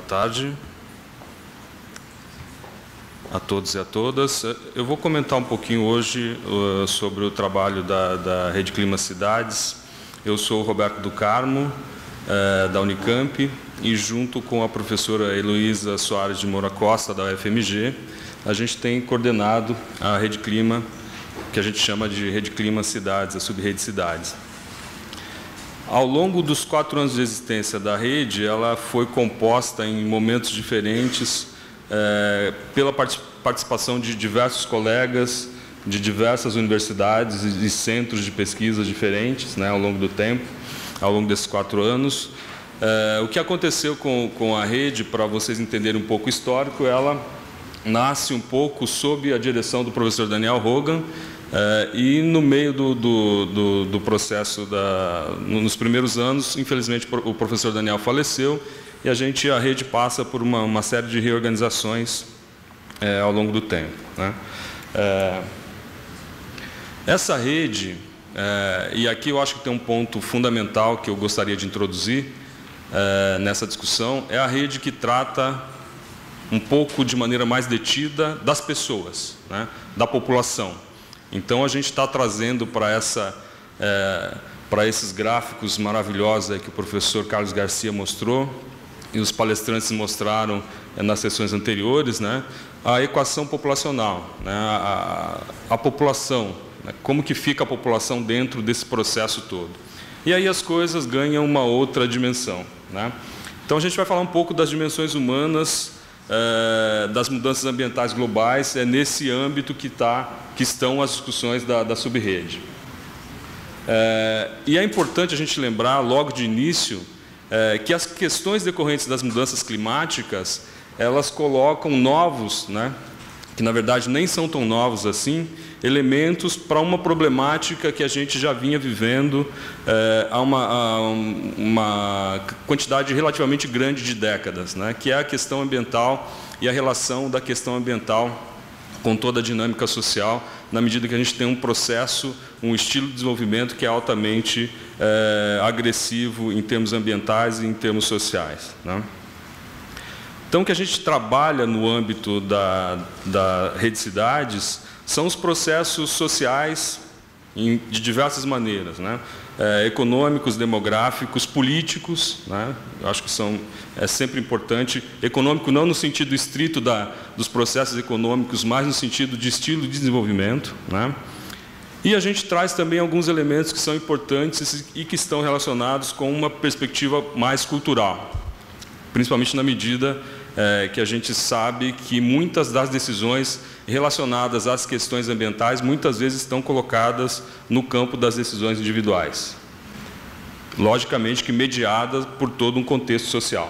tarde a todos e a todas. Eu vou comentar um pouquinho hoje sobre o trabalho da Rede Clima Cidades. Eu sou o Roberto do Carmo, da Unicamp, e junto com a professora Heloísa Soares de Moura Costa, da UFMG, a gente tem coordenado a Rede Clima, que a gente chama de Rede Clima Cidades, a Subrede Cidades. Ao longo dos 4 anos de existência da rede, ela foi composta em momentos diferentes pela participação de diversos colegas, de diversas universidades e centros de pesquisa diferentes, né, ao longo do tempo, ao longo desses 4 anos. O que aconteceu com a rede, para vocês entenderem um pouco o histórico, ela nasce um pouco sob a direção do professor Daniel Hogan, e no meio do processo, nos primeiros anos, infelizmente o professor Daniel faleceu, e a rede passa por uma série de reorganizações ao longo do tempo, né? Essa rede, e aqui eu acho que tem um ponto fundamental que eu gostaria de introduzir nessa discussão, é a rede que trata um pouco de maneira mais detida das pessoas, né, da população. Então a gente está trazendo para esses gráficos maravilhosos aí que o professor Carlos Garcia mostrou e os palestrantes mostraram nas sessões anteriores, né, a equação populacional, né, a população, né, como que fica a população dentro desse processo todo. E aí as coisas ganham uma outra dimensão, né? Então a gente vai falar um pouco das dimensões humanas, das mudanças ambientais globais, nesse âmbito que estão as discussões da subrede. E é importante a gente lembrar, logo de início, que as questões decorrentes das mudanças climáticas, elas colocam novos, né, que na verdade nem são tão novos assim, elementos para uma problemática que a gente já vinha vivendo há uma quantidade relativamente grande de décadas, né, que é a questão ambiental e a relação da questão ambiental com toda a dinâmica social, na medida que a gente tem um processo, um estilo de desenvolvimento que é altamente agressivo em termos ambientais e em termos sociais, né? Então, o que a gente trabalha no âmbito da Rede Cidades são os processos sociais de diversas maneiras, né? Econômicos, demográficos, políticos, né? Eu acho que é sempre importante. Econômico não no sentido estrito dos processos econômicos, mas no sentido de estilo de desenvolvimento, né? E a gente traz também alguns elementos que são importantes e que estão relacionados com uma perspectiva mais cultural, principalmente na medida que a gente sabe que muitas das decisões relacionadas às questões ambientais muitas vezes estão colocadas no campo das decisões individuais, logicamente que mediadas por todo um contexto social.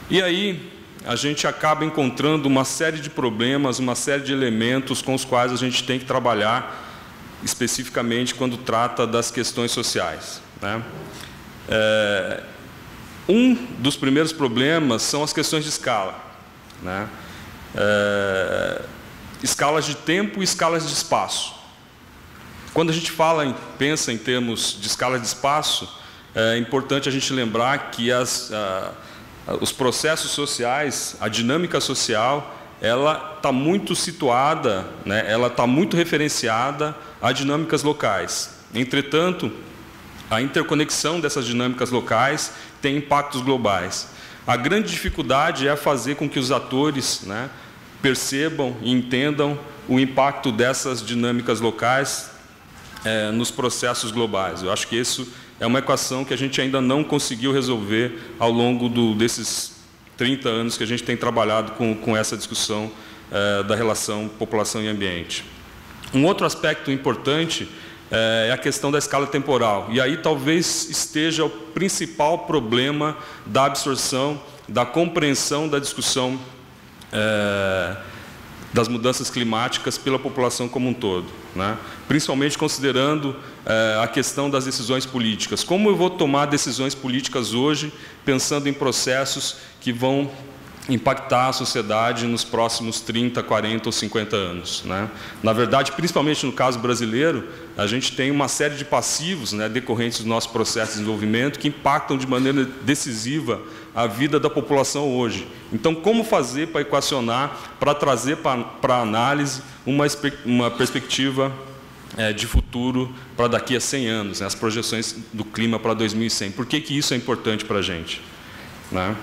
E aí a gente acaba encontrando uma série de problemas, uma série de elementos com os quais a gente tem que trabalhar especificamente quando trata das questões sociais, né? Um dos primeiros problemas são as questões de escala, né? Escalas de tempo e escalas de espaço. Quando a gente pensa em termos de escala de espaço, é importante a gente lembrar que os processos sociais, a dinâmica social, ela está muito situada, né? Ela está muito referenciada a dinâmicas locais. Entretanto, a interconexão dessas dinâmicas locais tem impactos globais. A grande dificuldade é fazer com que os atores, né, percebam e entendam o impacto dessas dinâmicas locais nos processos globais. Eu acho que isso é uma equação que a gente ainda não conseguiu resolver ao longo desses 30 anos que a gente tem trabalhado com essa discussão da relação população e ambiente. Um outro aspecto importante é a questão da escala temporal. E aí talvez esteja o principal problema da absorção, da compreensão da discussão das mudanças climáticas pela população como um todo, né? Principalmente considerando a questão das decisões políticas. Como eu vou tomar decisões políticas hoje, pensando em processos que vão impactar a sociedade nos próximos 30, 40 ou 50 anos, né? Na verdade, principalmente no caso brasileiro, a gente tem uma série de passivos, né, decorrentes do nosso processo de desenvolvimento que impactam de maneira decisiva a vida da população hoje. Então, como fazer para equacionar, para trazer para a análise uma perspectiva de futuro para daqui a 100 anos, né, as projeções do clima para 2100. Por que isso é importante para a gente, né?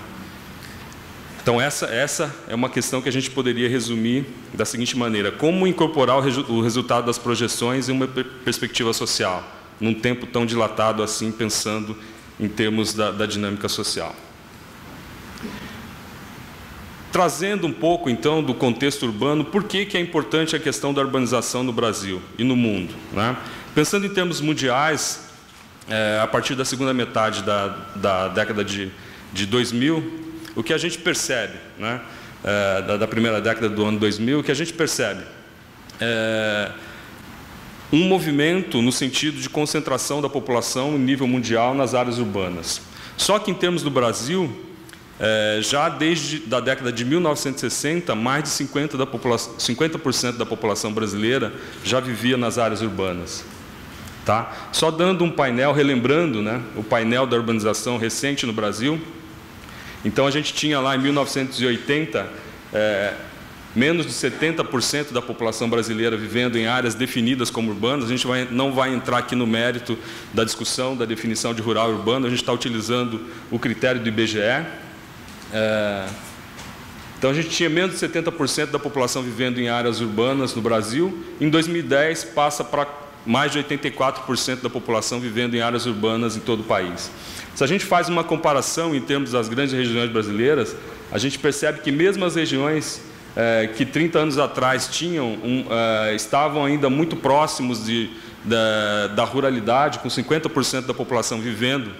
Então, essa é uma questão que a gente poderia resumir da seguinte maneira: como incorporar o resultado das projeções em uma perspectiva social, num tempo tão dilatado assim, pensando em termos da dinâmica social. Trazendo um pouco, então, do contexto urbano, por que é importante a questão da urbanização no Brasil e no mundo, né? Pensando em termos mundiais, a partir da segunda metade da década de 2000, o que a gente percebe, né, da primeira década do ano 2000, o que a gente percebe um movimento no sentido de concentração da população em nível mundial nas áreas urbanas. Só que em termos do Brasil, já desde a década de 1960, mais de 50% da população brasileira já vivia nas áreas urbanas. Tá? Só dando um painel, relembrando, né, o painel da urbanização recente no Brasil. Então, a gente tinha lá em 1980, menos de 70% da população brasileira vivendo em áreas definidas como urbanas. A gente não vai entrar aqui no mérito da discussão da definição de rural e urbano, a gente está utilizando o critério do IBGE. Então, a gente tinha menos de 70% da população vivendo em áreas urbanas no Brasil. Em 2010, passa para mais de 84% da população vivendo em áreas urbanas em todo o país. Se a gente faz uma comparação em termos das grandes regiões brasileiras, a gente percebe que mesmo as regiões que 30 anos atrás estavam ainda muito próximos da ruralidade, com 50% da população vivendo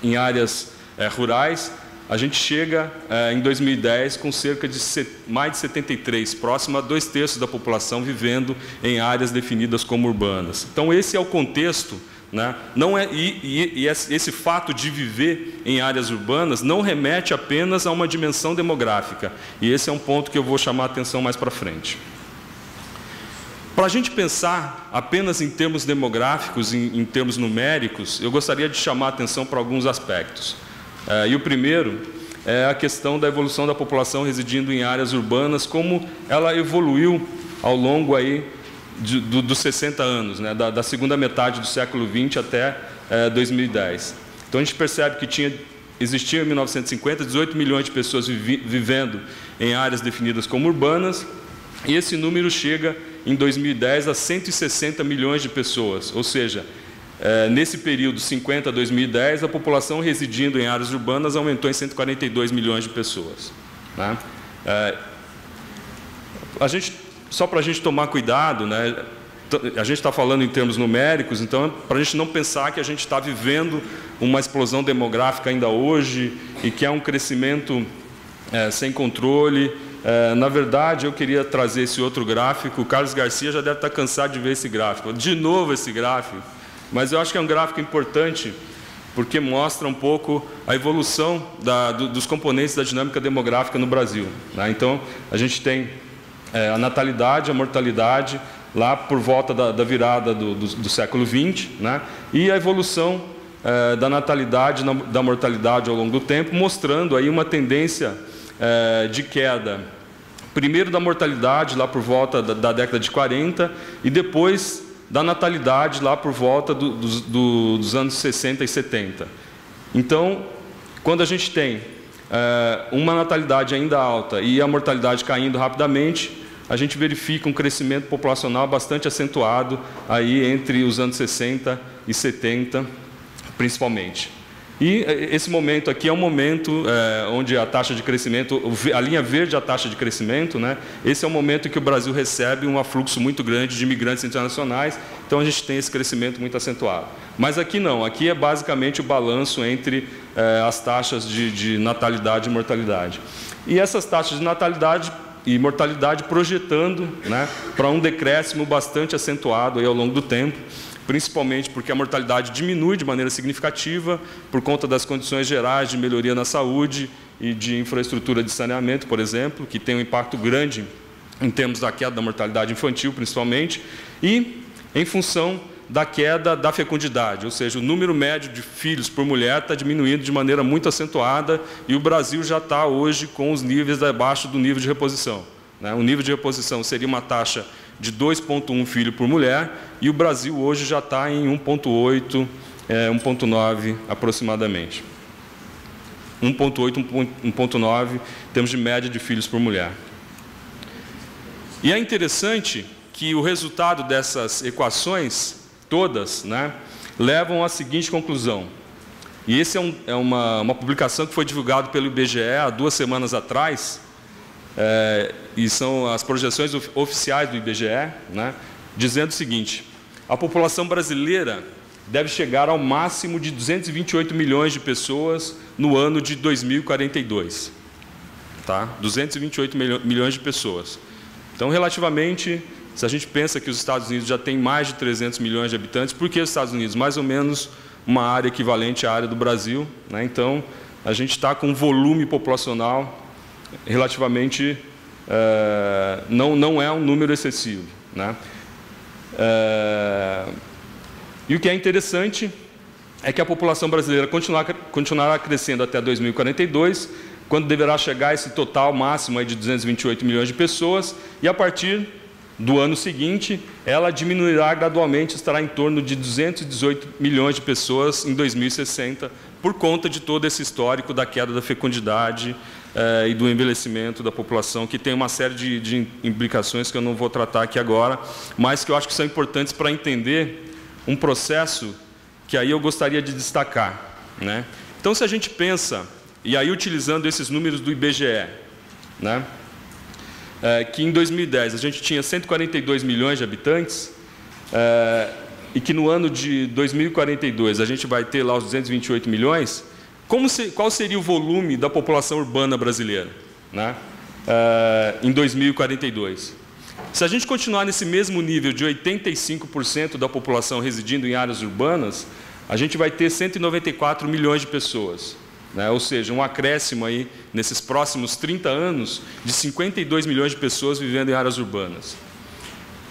em áreas rurais, a gente chega em 2010 com cerca de mais de 73%, próximo a 2/3 da população vivendo em áreas definidas como urbanas. Então, esse é o contexto, né? Não é, e esse fato de viver em áreas urbanas não remete apenas a uma dimensão demográfica. E esse é um ponto que eu vou chamar a atenção mais para frente. Para a gente pensar apenas em termos demográficos, em termos numéricos, eu gostaria de chamar a atenção para alguns aspectos. E o primeiro é a questão da evolução da população residindo em áreas urbanas, como ela evoluiu ao longo aí dos 60 anos, né, da segunda metade do século XX até 2010. Então, a gente percebe que existia em 1950 18 milhões de pessoas vivendo em áreas definidas como urbanas, e esse número chega em 2010 a 160 milhões de pessoas, ou seja, nesse período 50 a 2010, a população residindo em áreas urbanas aumentou em 142 milhões de pessoas, né? Só para a gente tomar cuidado, né? A gente está falando em termos numéricos, então, para a gente não pensar que a gente está vivendo uma explosão demográfica ainda hoje e que é um crescimento sem controle. Na verdade, eu queria trazer esse outro gráfico. O Carlos Garcia já deve estar cansado de ver esse gráfico. De novo esse gráfico. Mas eu acho que é um gráfico importante, porque mostra um pouco a evolução dos componentes da dinâmica demográfica no Brasil, né? Então, a gente tem a natalidade, a mortalidade, lá por volta da virada do século XX, né? E a evolução da natalidade, da mortalidade ao longo do tempo, mostrando aí uma tendência de queda, primeiro da mortalidade, lá por volta da década de 40, e depois da natalidade lá por volta dos anos 60 e 70. Então, quando a gente tem uma natalidade ainda alta e a mortalidade caindo rapidamente, a gente verifica um crescimento populacional bastante acentuado aí entre os anos 60 e 70, principalmente. E esse momento aqui é um momento onde a taxa de crescimento, a linha verde é a taxa de crescimento, né? Esse é o momento em que o Brasil recebe um afluxo muito grande de imigrantes internacionais, então a gente tem esse crescimento muito acentuado. Mas aqui não, aqui é basicamente o balanço entre as taxas de natalidade e mortalidade. E essas taxas de natalidade e mortalidade projetando, né, para um decréscimo bastante acentuado aí ao longo do tempo. principalmente porque a mortalidade diminui de maneira significativa por conta das condições gerais de melhoria na saúde e de infraestrutura de saneamento, por exemplo, que tem um impacto grande em termos da queda da mortalidade infantil, principalmente, e em função da queda da fecundidade, ou seja, o número médio de filhos por mulher está diminuindo de maneira muito acentuada e o Brasil já está hoje com os níveis abaixo do nível de reposição. O nível de reposição seria uma taxa de 2,1 filho por mulher e o Brasil hoje já está em 1,8, 1,9 aproximadamente. 1,8, 1,9 em termos de média de filhos por mulher. E é interessante que o resultado dessas equações todas, levam à seguinte conclusão. E essa é uma publicação que foi divulgada pelo IBGE há 2 semanas atrás, e são as projeções oficiais do IBGE, dizendo o seguinte: a população brasileira deve chegar ao máximo de 228 milhões de pessoas no ano de 2042. 228 milhões de pessoas. Então, relativamente, se a gente pensa que os Estados Unidos já têm mais de 300 milhões de habitantes, por que os Estados Unidos? Mais ou menos uma área equivalente à área do Brasil. Então, a gente está com um volume populacional relativamente... não é um número excessivo. E o que é interessante é que a população brasileira continuará crescendo até 2042, quando deverá chegar a esse total máximo aí de 228 milhões de pessoas, e a partir do ano seguinte, ela diminuirá gradualmente, estará em torno de 218 milhões de pessoas em 2060, por conta de todo esse histórico da queda da fecundidade e do envelhecimento da população, que tem uma série de implicações que eu não vou tratar aqui agora, mas que eu acho que são importantes para entender um processo que aí eu gostaria de destacar. Então, se a gente pensa, e aí utilizando esses números do IBGE, que em 2010 a gente tinha 142 milhões de habitantes, e que no ano de 2042 a gente vai ter lá os 228 milhões, qual seria o volume da população urbana brasileira em 2042? Se a gente continuar nesse mesmo nível de 85% da população residindo em áreas urbanas, a gente vai ter 194 milhões de pessoas. Ou seja, um acréscimo aí, nesses próximos 30 anos, de 52 milhões de pessoas vivendo em áreas urbanas.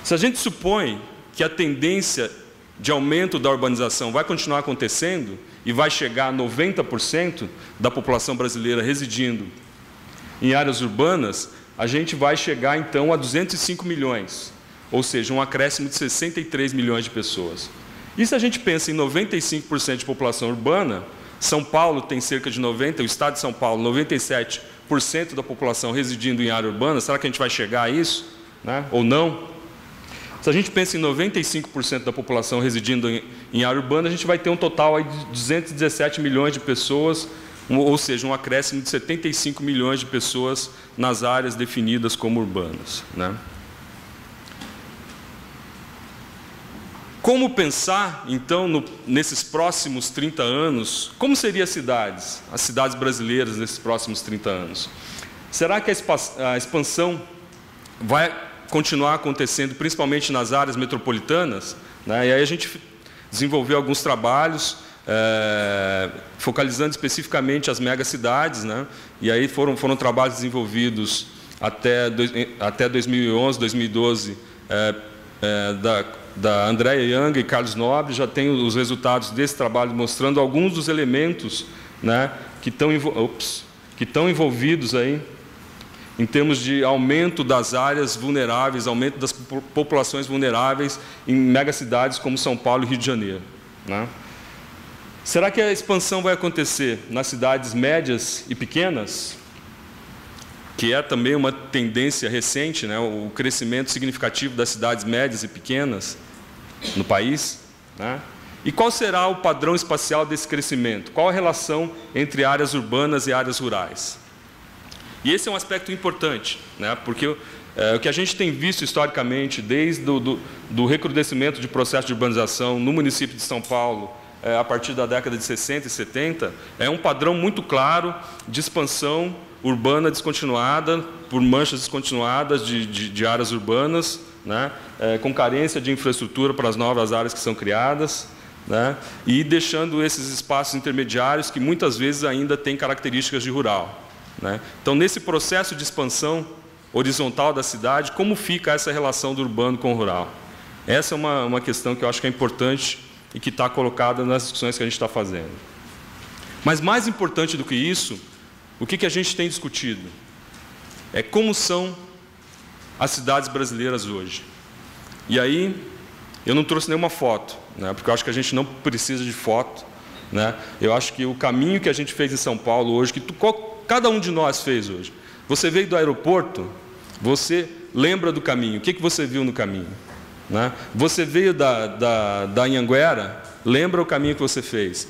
Se a gente supõe que a tendência de aumento da urbanização vai continuar acontecendo e vai chegar a 90% da população brasileira residindo em áreas urbanas, a gente vai chegar, então, a 205 milhões, ou seja, um acréscimo de 63 milhões de pessoas. E se a gente pensa em 95% de população urbana, São Paulo tem cerca de 90%, o estado de São Paulo, 97% da população residindo em área urbana, será que a gente vai chegar a isso? Ou não? Se a gente pensa em 95% da população residindo em área urbana, a gente vai ter um total aí de 217 milhões de pessoas, ou seja, um acréscimo de 75 milhões de pessoas nas áreas definidas como urbanas. Como pensar, então, nesses próximos 30 anos, como seriam as cidades brasileiras nesses próximos 30 anos? Será que a expansão vai continuar acontecendo, principalmente nas áreas metropolitanas? E aí a gente desenvolveu alguns trabalhos, focalizando especificamente as megacidades, e aí foram trabalhos desenvolvidos até 2011, 2012, da Andréa Young e Carlos Nobre. Já tem os resultados desse trabalho mostrando alguns dos elementos que estão envolvidos aí em termos de aumento das áreas vulneráveis, aumento das populações vulneráveis em megacidades como São Paulo e Rio de Janeiro. Será que a expansão vai acontecer nas cidades médias e pequenas? Que é também uma tendência recente, o crescimento significativo das cidades médias e pequenas no país. E qual será o padrão espacial desse crescimento? Qual a relação entre áreas urbanas e áreas rurais? E esse é um aspecto importante, porque o que a gente tem visto historicamente, desde do recrudescimento de processo de urbanização no município de São Paulo, a partir da década de 60 e 70, é um padrão muito claro de expansão urbana descontinuada, por manchas descontinuadas de áreas urbanas, né, com carência de infraestrutura para as novas áreas que são criadas, né, e deixando esses espaços intermediários que muitas vezes ainda têm características de rural, né. Então, nesse processo de expansão horizontal da cidade, como fica essa relação do urbano com o rural? Essa é uma questão que eu acho que é importante e que está colocada nas discussões que a gente está fazendo. Mas mais importante do que isso, o que a gente tem discutido? É como são as cidades brasileiras hoje. E aí, eu não trouxe nenhuma foto, né, porque eu acho que a gente não precisa de foto, né. Eu acho que o caminho que a gente fez em São Paulo hoje, que cada um de nós fez hoje. Você veio do aeroporto, você lembra do caminho. O que você viu no caminho? Né? Você veio da Anhanguera, lembra o caminho que você fez.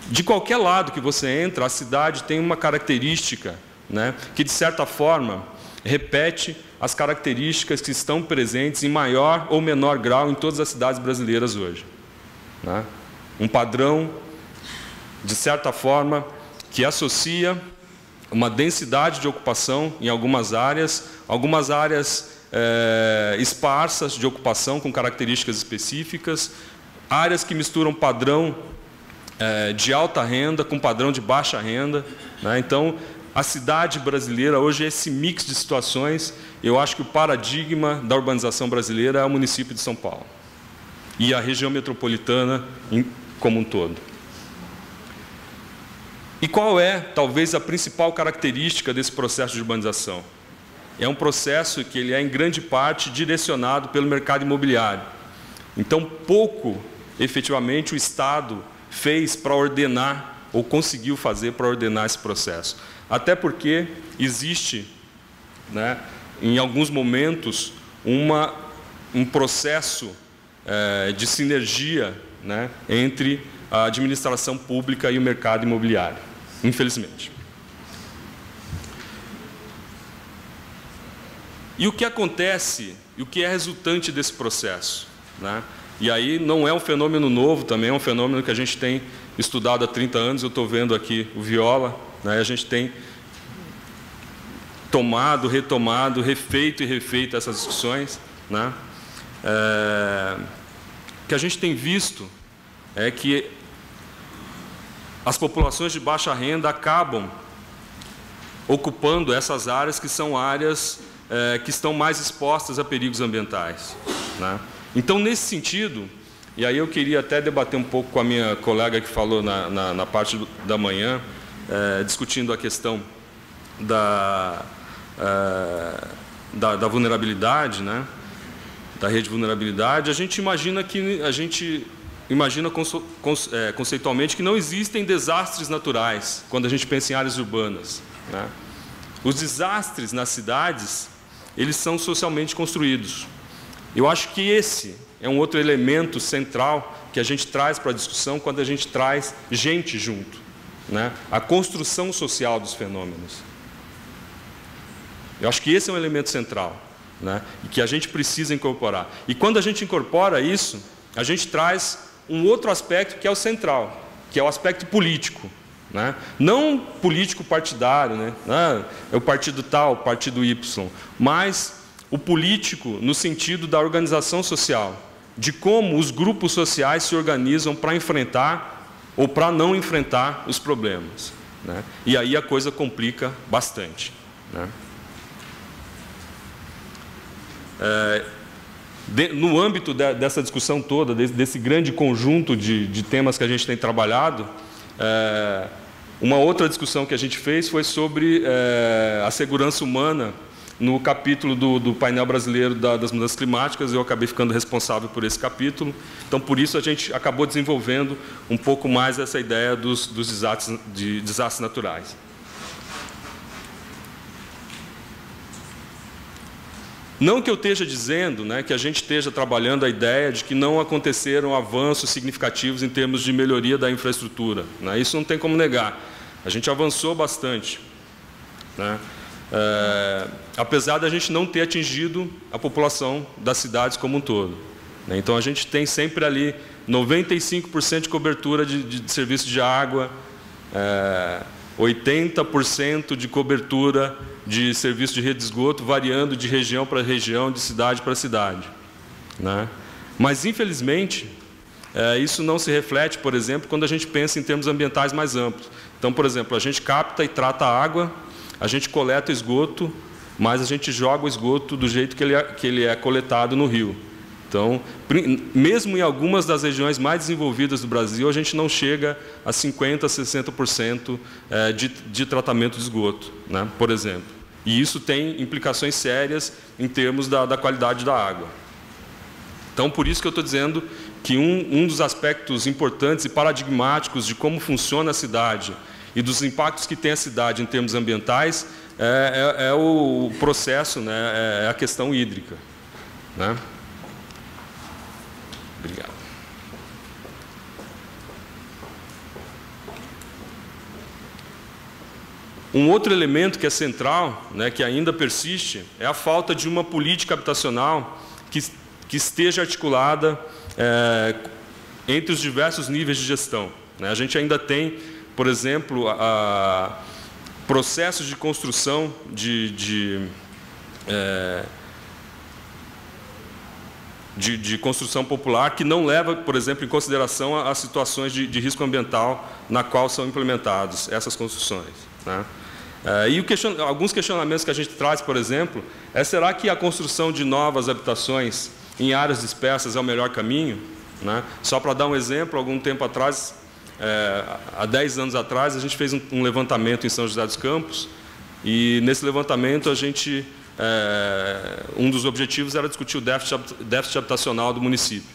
De qualquer lado que você entra, a cidade tem uma característica, né, que, de certa forma, repete as características que estão presentes em maior ou menor grau em todas as cidades brasileiras hoje. Né? Um padrão, de certa forma, que associa uma densidade de ocupação em algumas áreas esparsas de ocupação com características específicas, áreas que misturam padrão de alta renda com padrão de baixa renda, né? Então, a cidade brasileira hoje é esse mix de situações. Eu acho que o paradigma da urbanização brasileira é o município de São Paulo e a região metropolitana como um todo. E qual é, talvez, a principal característica desse processo de urbanização? É um processo que ele é, em grande parte, direcionado pelo mercado imobiliário. Então, pouco, efetivamente, o Estado fez para ordenar, ou conseguiu fazer para ordenar esse processo. Até porque existe, né, em alguns momentos, um processo de sinergia, né, entre a administração pública e o mercado imobiliário, infelizmente. E o que acontece, e o que é resultante desse processo? Né? E aí não é um fenômeno novo também, é um fenômeno que a gente tem estudado há 30 anos, eu estou vendo aqui o Viola, né? A gente tem tomado, retomado, refeito e refeito essas discussões, né? O que a gente tem visto é que as populações de baixa renda acabam ocupando essas áreas que são áreas que estão mais expostas a perigos ambientais, né? Então, nesse sentido, e aí eu queria até debater um pouco com a minha colega que falou na parte da manhã, discutindo a questão da vulnerabilidade, né? Da rede de vulnerabilidade. A gente imagina conceitualmente que não existem desastres naturais quando a gente pensa em áreas urbanas, né? Os desastres nas cidades, eles são socialmente construídos. Eu acho que esse é um outro elemento central que a gente traz para a discussão quando a gente traz gente junto, né? A construção social dos fenômenos. Eu acho que esse é um elemento central, né? E que a gente precisa incorporar. E quando a gente incorpora isso, a gente traz um outro aspecto que é o central, que é o aspecto político, né? Não político partidário, né? É o partido tal, o partido Y, mas o político no sentido da organização social, de como os grupos sociais se organizam para enfrentar ou para não enfrentar os problemas, né? E aí a coisa complica bastante, né? No âmbito dessa discussão toda, desse grande conjunto de temas que a gente tem trabalhado, uma outra discussão que a gente fez foi sobre a segurança humana no capítulo do painel brasileiro das mudanças climáticas. Eu acabei ficando responsável por esse capítulo. Então, por isso, a gente acabou desenvolvendo um pouco mais essa ideia dos desastres naturais. Não que eu esteja dizendo, né, que a gente esteja trabalhando a ideia de que não aconteceram avanços significativos em termos de melhoria da infraestrutura, né? Isso não tem como negar. A gente avançou bastante, né? Apesar da gente não ter atingido a população das cidades como um todo, né? Então, a gente tem sempre ali 95% de cobertura de serviço de água, 80% de cobertura de serviço de rede de esgoto, variando de região para região, de cidade para cidade, né? Mas, infelizmente, isso não se reflete, por exemplo, quando a gente pensa em termos ambientais mais amplos. Então, por exemplo, a gente capta e trata a água, a gente coleta esgoto, mas a gente joga o esgoto do jeito que ele é coletado no rio. Então, mesmo em algumas das regiões mais desenvolvidas do Brasil, a gente não chega a 50%, 60% de tratamento de esgoto, né, por exemplo. E isso tem implicações sérias em termos da qualidade da água. Então, por isso que eu estou dizendo que um dos aspectos importantes e paradigmáticos de como funciona a cidade e dos impactos que tem a cidade em termos ambientais é o processo, né, é a questão hídrica, né? Obrigado. Um outro elemento que é central, né, que ainda persiste, é a falta de uma política habitacional que esteja articulada entre os diversos níveis de gestão, né? A gente ainda tem, por exemplo, processos de construção de construção popular que não leva, por exemplo, em consideração as situações de risco ambiental na qual são implementadas essas construções, né? E alguns questionamentos que a gente traz, por exemplo, será que a construção de novas habitações em áreas dispersas é o melhor caminho, né? Só para dar um exemplo, algum tempo atrás, há 10 anos atrás, a gente fez um levantamento em São José dos Campos, e nesse levantamento a gente... um dos objetivos era discutir o déficit habitacional do município.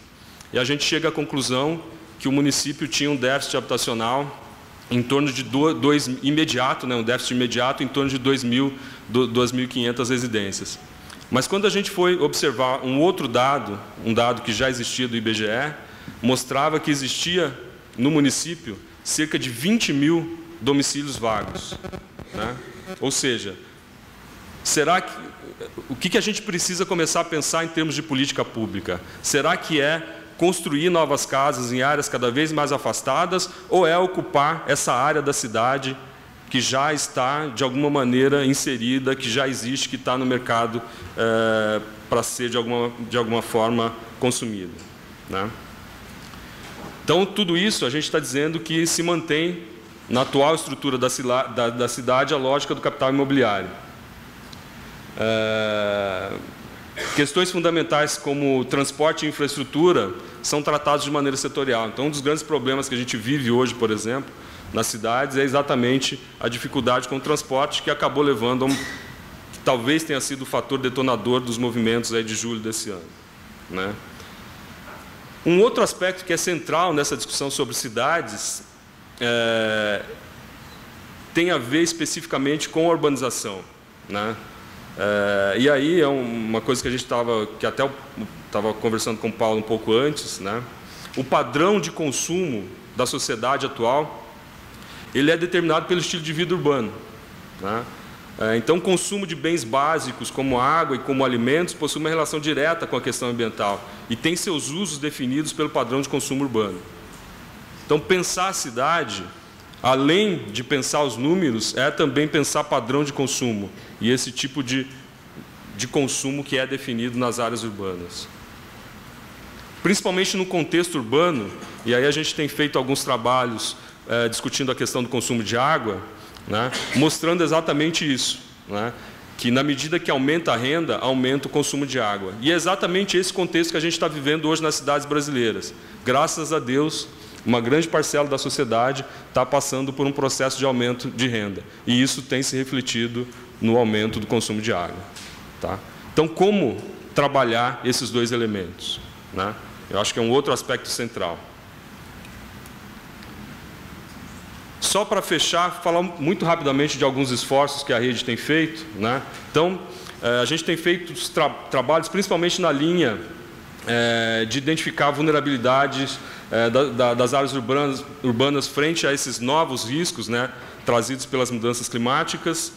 E a gente chega à conclusão que o município tinha um déficit habitacional em torno de imediato, né, um déficit imediato em torno de 2.500 residências. Mas quando a gente foi observar um outro dado, um dado que já existia do IBGE, mostrava que existia no município cerca de 20.000 domicílios vagos, né? Ou seja, o que a gente precisa começar a pensar em termos de política pública? Será que é construir novas casas em áreas cada vez mais afastadas, ou é ocupar essa área da cidade que já está, de alguma maneira, inserida, que já existe, que está no mercado para ser, de alguma forma, consumida, né? Então, tudo isso a gente está dizendo que se mantém na atual estrutura da cidade a lógica do capital imobiliário. Questões fundamentais como transporte e infraestrutura são tratados de maneira setorial. Então, um dos grandes problemas que a gente vive hoje, por exemplo, nas cidades, é exatamente a dificuldade com o transporte, que acabou levando que talvez tenha sido o fator detonador dos movimentos aí de julho desse ano, né? Um outro aspecto que é central nessa discussão sobre cidades tem a ver especificamente com a urbanização, né? E aí é uma coisa que a gente que até eu estava conversando com o Paulo um pouco antes, né? O padrão de consumo da sociedade atual, ele é determinado pelo estilo de vida urbano, né? Então, o consumo de bens básicos como água e como alimentos possui uma relação direta com a questão ambiental e tem seus usos definidos pelo padrão de consumo urbano. Então, pensar a cidade, além de pensar os números, é também pensar padrão de consumo e esse tipo de consumo que é definido nas áreas urbanas. Principalmente no contexto urbano, e aí a gente tem feito alguns trabalhos discutindo a questão do consumo de água, né, mostrando exatamente isso, né, que na medida que aumenta a renda, aumenta o consumo de água. E é exatamente esse contexto que a gente está vivendo hoje nas cidades brasileiras. Graças a Deus, uma grande parcela da sociedade está passando por um processo de aumento de renda. E isso tem se refletido no aumento do consumo de água, tá? Então, como trabalhar esses dois elementos, né? Eu acho que é um outro aspecto central. Só para fechar, falar muito rapidamente de alguns esforços que a rede tem feito, né? Então, a gente tem feito trabalhos principalmente na linha de identificar vulnerabilidades das áreas urbanas frente a esses novos riscos, né, trazidos pelas mudanças climáticas.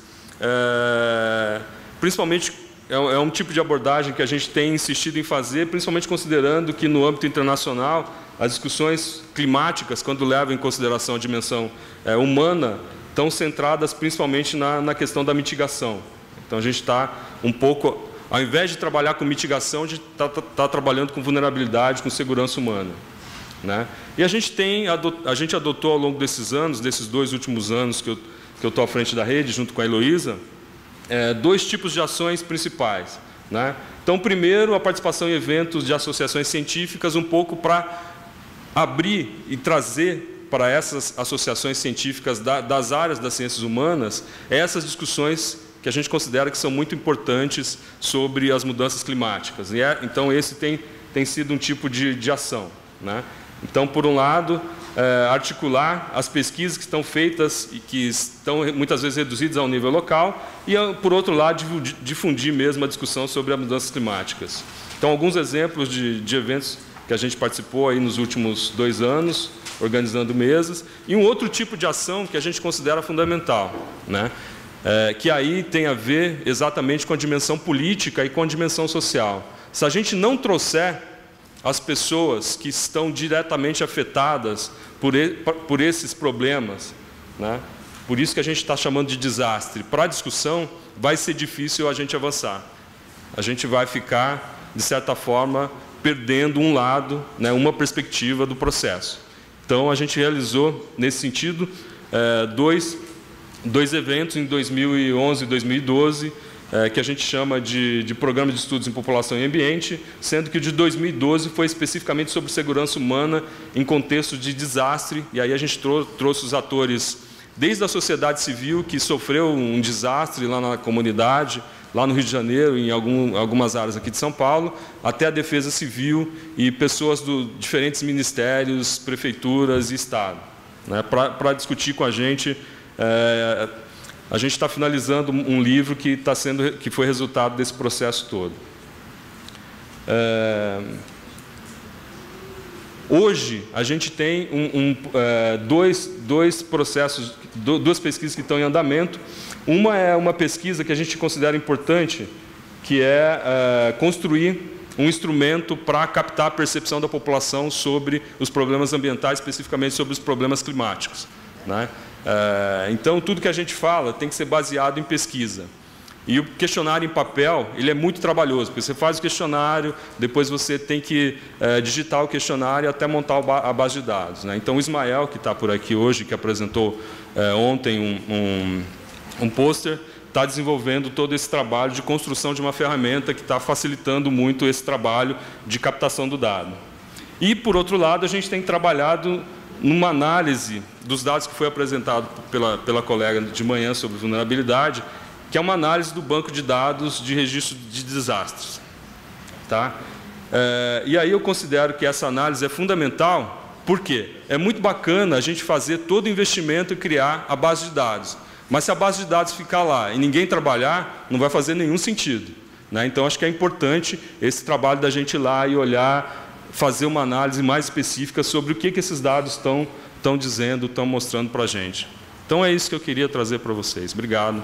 Principalmente é um tipo de abordagem que a gente tem insistido em fazer, principalmente considerando que no âmbito internacional as discussões climáticas, quando levam em consideração a dimensão humana, estão centradas principalmente na questão da mitigação. Então, a gente está um pouco, ao invés de trabalhar com mitigação, a gente está trabalhando com vulnerabilidade, com segurança humana, né? E a gente adotou ao longo desses anos, desses 2 últimos anos que eu estou à frente da rede, junto com a Heloísa, 2 tipos de ações principais, né? Então, primeiro, a participação em eventos de associações científicas, um pouco para abrir e trazer para essas associações científicas das áreas das ciências humanas essas discussões que a gente considera que são muito importantes sobre as mudanças climáticas. Então, esse tem sido um tipo de ação, né? Então, por um lado, articular as pesquisas que estão feitas e que estão muitas vezes reduzidas ao nível local e, por outro lado, difundir mesmo a discussão sobre as mudanças climáticas. Então, alguns exemplos de eventos que a gente participou aí nos últimos 2 anos, organizando mesas, e um outro tipo de ação que a gente considera fundamental, né? Que aí tem a ver exatamente com a dimensão política e com a dimensão social. Se a gente não trouxer as pessoas que estão diretamente afetadas por esses problemas, né? Por isso que a gente está chamando de desastre, para a discussão, vai ser difícil a gente avançar. A gente vai ficar, de certa forma, perdendo um lado, né, uma perspectiva do processo. Então, a gente realizou, nesse sentido, dois eventos em 2011 e 2012, que a gente chama de Programa de Estudos em População e Ambiente, sendo que o de 2012 foi especificamente sobre segurança humana em contexto de desastre, e aí a gente trouxe os atores desde a sociedade civil, que sofreu um desastre lá na comunidade, lá no Rio de Janeiro, em algumas áreas aqui de São Paulo, até a Defesa Civil e pessoas de diferentes ministérios, prefeituras e Estado, né, para discutir com a gente. A gente está finalizando um livro que foi resultado desse processo todo. Hoje, a gente tem dois processos, duas pesquisas que estão em andamento. Uma é uma pesquisa que a gente considera importante, que é construir um instrumento para captar a percepção da população sobre os problemas ambientais, especificamente sobre os problemas climáticos, né? Então, tudo que a gente fala tem que ser baseado em pesquisa. E o questionário em papel, ele é muito trabalhoso, porque você faz o questionário, depois você tem que digitar o questionário até montar a base de dados, né? Então, o Ismael, que está por aqui hoje, que apresentou ontem um pôster, está desenvolvendo todo esse trabalho de construção de uma ferramenta que está facilitando muito esse trabalho de captação do dado. E, por outro lado, a gente tem trabalhado numa análise dos dados que foi apresentado pela colega de manhã sobre vulnerabilidade, que é uma análise do banco de dados de registro de desastres, tá? E aí eu considero que essa análise é fundamental, porque é muito bacana a gente fazer todo o investimento e criar a base de dados, mas se a base de dados ficar lá e ninguém trabalhar, não vai fazer nenhum sentido, né? Então, acho que é importante esse trabalho da gente ir lá e olhar, fazer uma análise mais específica sobre o que esses dados estão dizendo, estão mostrando para a gente. Então, é isso que eu queria trazer para vocês. Obrigado.